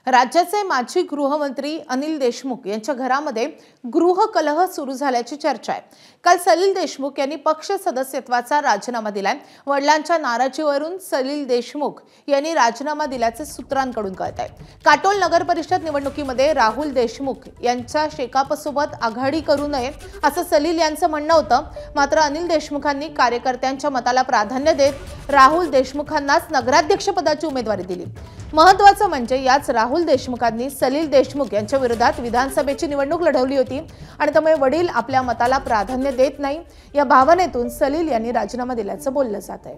राज्याचे माजी गृहमंत्री अनिल देशमुख यांच्या घरामध्ये गृहकलह सुरू झाल्याची चर्चा आहे। काल सलील देशमुख यांनी पक्ष सदस्यत्वाचा राजीनामा दिलाय। वडिलांच्या नाराजीवरून सलील देशमुख यांनी राजीनामा दिल्याचे सूत्रांकडून कळतंय। काटोल नगर परिषद निवडणुकीमध्ये राहुल देशमुख यांच्या शेकापसोबत आघाडी करू नये असं सलील यांचं म्हणणं होतं। मात्र अनिल देशमुखांनी कार्यकर्त्यांच्या मताला प्राधान्य देत राहुल देशमुखांनाच नगराध्यक्षपदाची उमेदवारी दिली। महत्त्वाचं म्हणजे याच राहुल देशमुखांनी सलील देशमुख यांच्या विरोधात विधानसभेची निवडणूक लढवली होती आणि त्यामुळे वडील आपल्या मताला प्राधान्य देत नाही या भावनेतून सलील यांनी राजीनामा दिल्याचं बोललं जात आहे।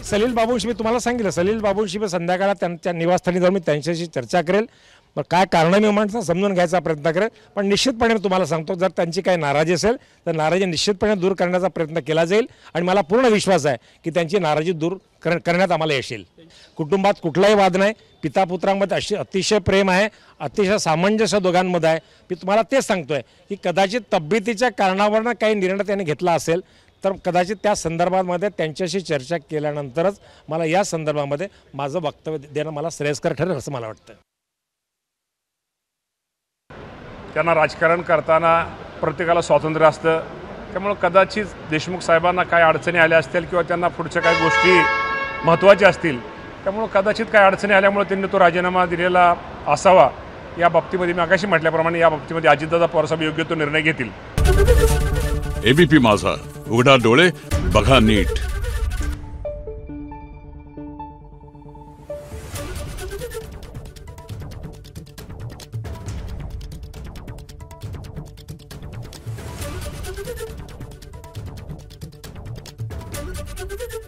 सलील बाबूंशी मी तुम्हाला सांगितलं, सलील बाबूंशी मी संध्याकाळी त्यांच्या निवासस्थानी जाऊन मी त्यांच्याशी चर्चा करेल। मग काय कारण मी म्हणतो समजून घ्यायचा प्रयत्न करेल, पण निश्चितपणे तुम्हाला सांगतो जर त्यांची काही नाराजी असेल तर नाराजी निश्चितपणे दूर करण्याचा प्रयत्न केला जाईल आणि मला पूर्ण विश्वास आहे की त्यांची नाराजी दूर करण्यात आम्हाला यश येईल। कुटुंबात कुठलाही वाद नाही, पिता पुत्रांमध्ये अतिशय प्रेम आहे, अतिशय सामंजस्य दोघांमध्ये आहे। मी तुम्हाला तेच सांगतोय की कदाचित तब्येतीच्या कारणावरून काही निर्णय त्यांनी घेतला असेल तर कदाचित त्या संदर्भामध्ये त्यांच्याशी चर्चा केल्यानंतरच मला या संदर्भामध्ये माझं वक्तव्य देणं मला श्रेयस्कर ठरेल असं मला वाटतं। त्यांना राजकारण करताना प्रत्येकाला स्वातंत्र्य असतं, त्यामुळे कदाचित देशमुख साहेबांना काय अडचणी आल्या असतील किंवा त्यांना पुढच्या काही गोष्टी महत्त्वाच्या असतील, त्यामुळे कदाचित काय अडचणी आल्यामुळे त्यांनी तो राजीनामा दिलेला असावा। या बाबतीमध्ये मी आगाशी म्हटल्याप्रमाणे या बाबतीमध्ये अजितदादा पवार साहेब योग्य तो निर्णय घेतील। एबीपी माझा, उघडा डोळे बघा नीट। Thank you.